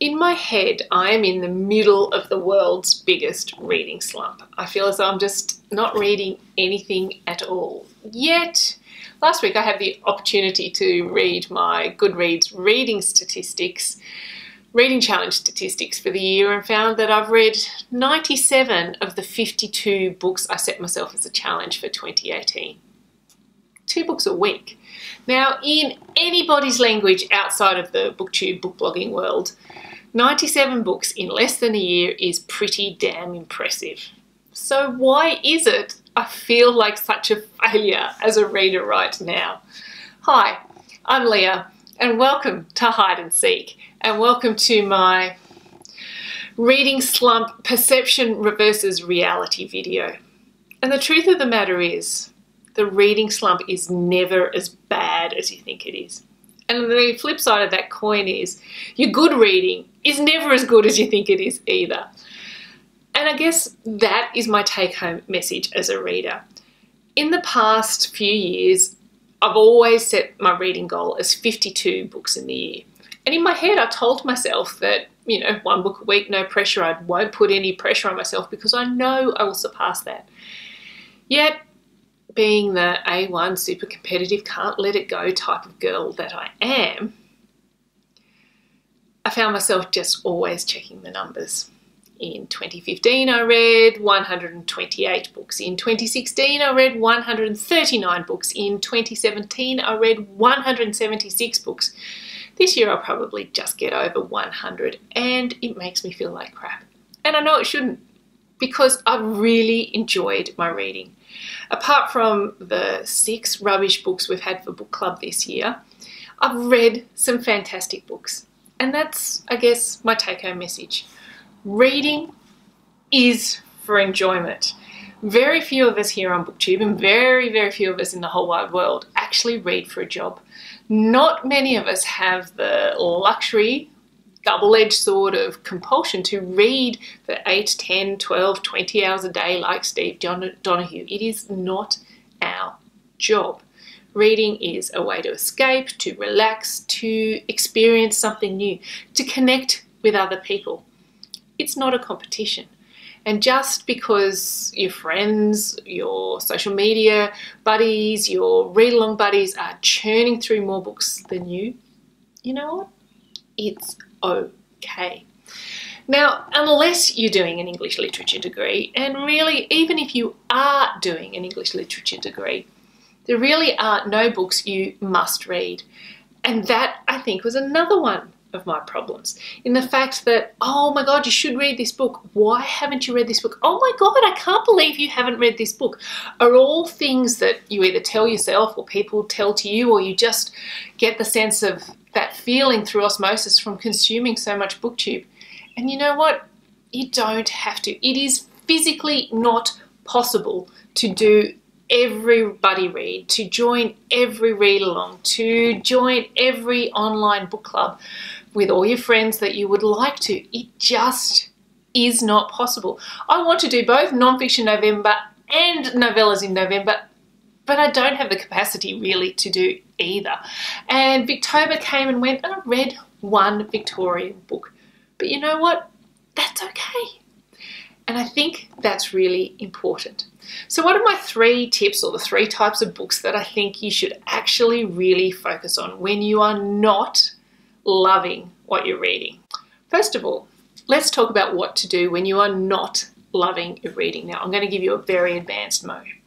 In my head, I am in the middle of the world's biggest reading slump. I feel as though I'm just not reading anything at all. Yet, last week I had the opportunity to read my Goodreads reading challenge statistics for the year, and found that I've read 97 of the 52 books I set myself as a challenge for 2018. 2 books a week. Now, in anybody's language outside of the booktube, book blogging world, 97 books in less than a year is pretty damn impressive. So why is it I feel like such a failure as a reader right now? Hi, I'm Leah, and welcome to Hide and Seek, and welcome to my reading slump perception versus reality video. And the truth of the matter is, the reading slump is never as bad as you think it is. And the flip side of that coin is, your good reading is never as good as you think it is either. And I guess that is my take-home message as a reader. In the past few years, I've always set my reading goal as 52 books in the year. And in my head, I told myself that, 1 book a week, no pressure. I won't put any pressure on myself because I know I will surpass that. Yet, being the A1 super competitive, can't let it go type of girl that I am, I found myself just always checking the numbers. In 2015, I read 128 books. In 2016, I read 139 books. In 2017, I read 176 books. This year, I'll probably just get over 100, and it makes me feel like crap. And I know it shouldn't, because I really enjoyed my reading. Apart from the 6 rubbish books we've had for book club this year, I've read some fantastic books. And that's, I guess, my take-home message. Reading is for enjoyment. Very few of us here on BookTube, and very, very few of us in the whole wide world, actually read for a job. Not many of us have the luxury, double-edged sword of compulsion to read for 8, 10, 12, 20 hours a day like Steve Donahue. It is not our job. Reading is a way to escape, to relax, to experience something new, to connect with other people. It's not a competition. And just because your friends, your social media buddies, your read-along buddies are churning through more books than you know what? It's okay. Now, unless you're doing an English literature degree, and really, even if you are doing an English literature degree, there really are no books you must read. And that, I think, was another one of my problems, in the fact that, oh my God, you should read this book. Why haven't you read this book? Oh my God, I can't believe you haven't read this book, are all things that you either tell yourself or people tell to you, or you just get the sense of that feeling through osmosis from consuming so much BookTube. And you know what? You don't have to. It is physically not possible to do everybody read, to join every read along, to join every online book club with all your friends that you would like to. It just is not possible. I want to do both non-fiction November and novellas in November, but I don't have the capacity really to do either. And Victober came and went, and I read 1 Victorian book. But you know what? That's okay. And I think that's really important. So what are my 3 tips, or the 3 types of books that I think you should actually really focus on when you are not loving what you're reading? First of all, let's talk about what to do when you are not loving your reading. Now, I'm going to give you a very advanced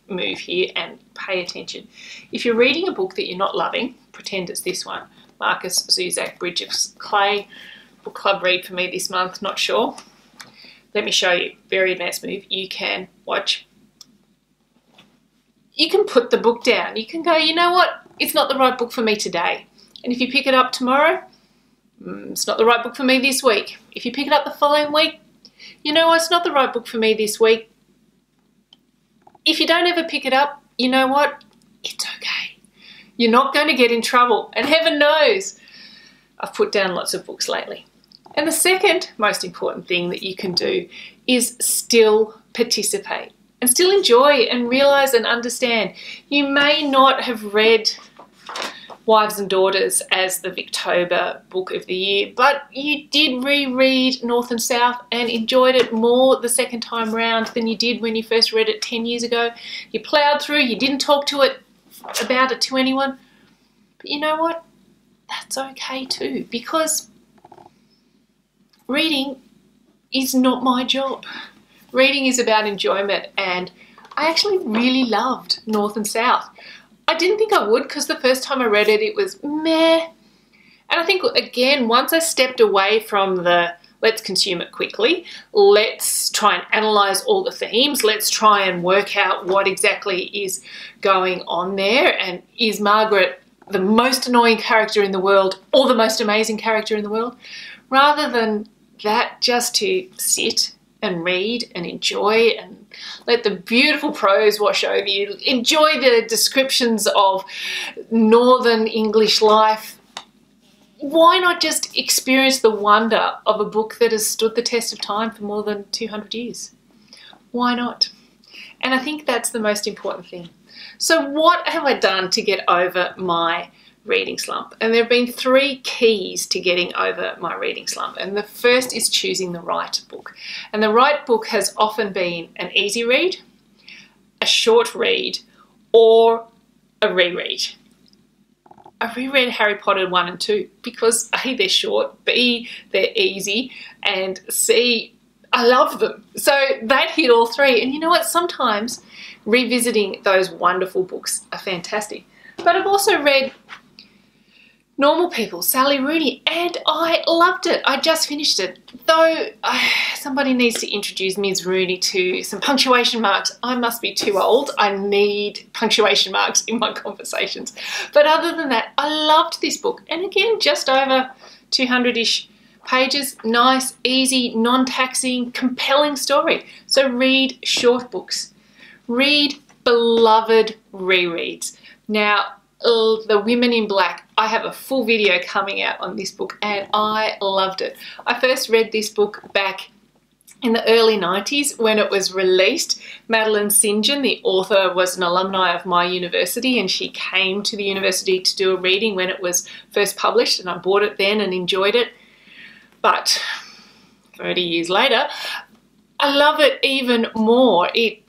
move here, and pay attention. If you're reading a book that you're not loving, pretend it's this one, Marcus Zusak, Bridge of Clay, book club read for me this month, not sure. Let me show you, very advanced move. You can watch. You can put the book down. You can go, you know what? It's not the right book for me today. And if you pick it up tomorrow, it's not the right book for me this week. If you pick it up the following week, you know what? It's not the right book for me this week. If you don't ever pick it up, you know what? It's okay. You're not going to get in trouble. And heaven knows, I've put down lots of books lately. And the second most important thing that you can do is still participate and still enjoy and realize and understand. You may not have read Wives and Daughters as the Victober book of the year, but you did reread North and South and enjoyed it more the second time round than you did when you first read it 10 years ago. You ploughed through, you didn't talk about it to anyone, but you know what? That's okay too, because reading is not my job. Reading is about enjoyment, and I actually really loved North and South. I didn't think I would, because the first time I read it, it was meh. And I think, again, once I stepped away from the let's consume it quickly, let's try and analyse all the themes, let's try and work out what exactly is going on there, and is Margaret the most annoying character in the world or the most amazing character in the world, rather than that, just to sit and read and enjoy and let the beautiful prose wash over you, enjoy the descriptions of Northern English life. Why not just experience the wonder of a book that has stood the test of time for more than 200 years? Why not? And I think that's the most important thing. So what have I done to get over my reading slump? And there have been 3 keys to getting over my reading slump. And the first is choosing the right book. And the right book has often been an easy read, a short read, or a reread. I reread Harry Potter 1 and 2 because A, they're short, B, they're easy, and C, I love them. So that hit all 3. And you know what? Sometimes revisiting those wonderful books are fantastic. But I've also read Normal People, Sally Rooney, and I loved it. I just finished it. Though somebody needs to introduce Ms. Rooney to some punctuation marks. I must be too old. I need punctuation marks in my conversations. But other than that, I loved this book. And again, just over 200-ish pages. Nice, easy, non-taxing, compelling story. So read short books. Read beloved rereads. Now, The Women in Black, I have a full video coming out on this book and I loved it. I first read this book back in the early 90s when it was released. Madeleine, the author, was an alumni of my university, and she came to the university to do a reading when it was first published, and I bought it then and enjoyed it. But 30 years later, I love it even more. It's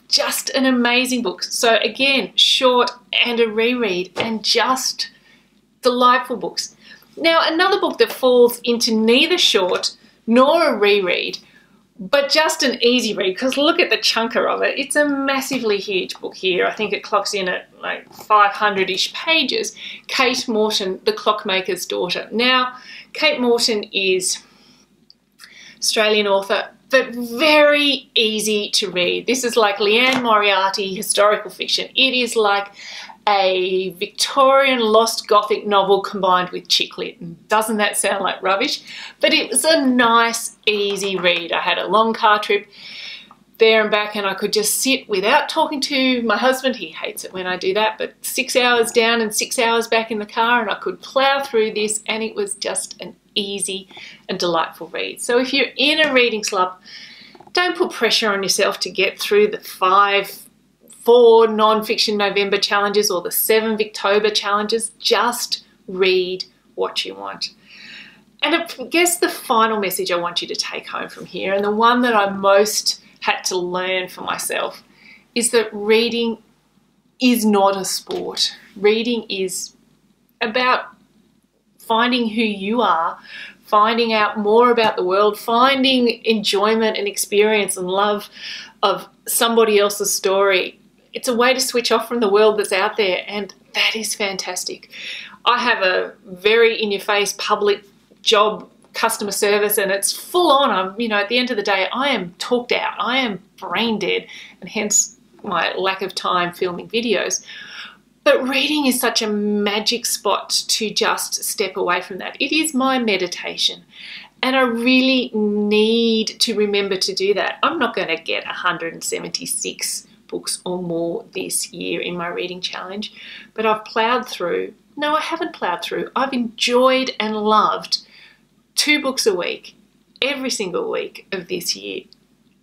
just an amazing book. So again, short and a reread, and just delightful books. Now, another book that falls into neither short nor a reread, but just an easy read, because look at the chunker of it. It's a massively huge book here. I think it clocks in at like 500-ish pages. Kate Morton, The Clockmaker's Daughter. Now, Kate Morton is Australian author, but very easy to read. This is like Leanne Moriarty historical fiction. It is like a Victorian lost Gothic novel combined with chick lit. And doesn't that sound like rubbish? But it was a nice, easy read. I had a long car trip there and back, and I could just sit without talking to my husband. He hates it when I do that, but 6 hours down and 6 hours back in the car, and I could plough through this, and it was just an easy and delightful read. So if you're in a reading slump, don't put pressure on yourself to get through the 4 non-fiction November challenges or the 7 Victober challenges. Just read what you want. And I guess the final message I want you to take home from here, and the one that I most had to learn for myself, is that reading is not a sport. Reading is about finding who you are, finding out more about the world, finding enjoyment and experience and love of somebody else's story. It's a way to switch off from the world that's out there, and that is fantastic. I have a very in-your-face public job, customer service, and it's full on. At the end of the day, I am talked out. I am brain dead, and hence my lack of time filming videos. But reading is such a magic spot to just step away from that. It is my meditation, and I really need to remember to do that. I'm not going to get 176 books or more this year in my reading challenge, but I've ploughed through. No, I haven't ploughed through. I've enjoyed and loved 2 books a week, every single week of this year.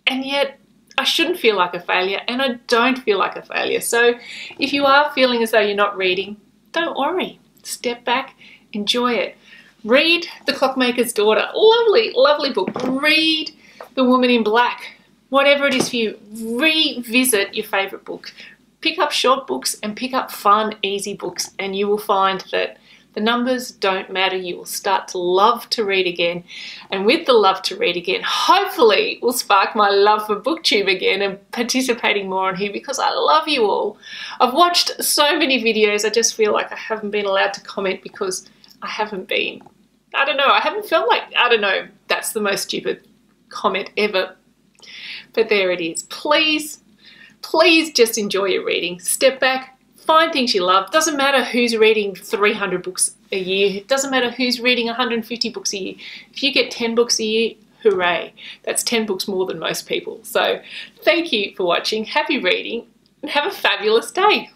And yet I shouldn't feel like a failure, and I don't feel like a failure. So if you are feeling as though you're not reading, don't worry. Step back, enjoy it. Read The Clockmaker's Daughter. Lovely, lovely book. Read The Woman in Black. Whatever it is for you, revisit your favourite book. Pick up short books and pick up fun, easy books, and you will find that the numbers don't matter. You will start to love to read again. And with the love to read again, hopefully will spark my love for BookTube again and participating more on here, because I love you all. I've watched so many videos. I just feel like I haven't been allowed to comment because I haven't been. I don't know. I haven't felt like, I don't know, that's the most stupid comment ever. But there it is. Please, please just enjoy your reading. Step back. Find things you love. Doesn't matter who's reading 300 books a year. It doesn't matter who's reading 150 books a year. If you get 10 books a year, hooray. That's 10 books more than most people. So thank you for watching. Happy reading and have a fabulous day.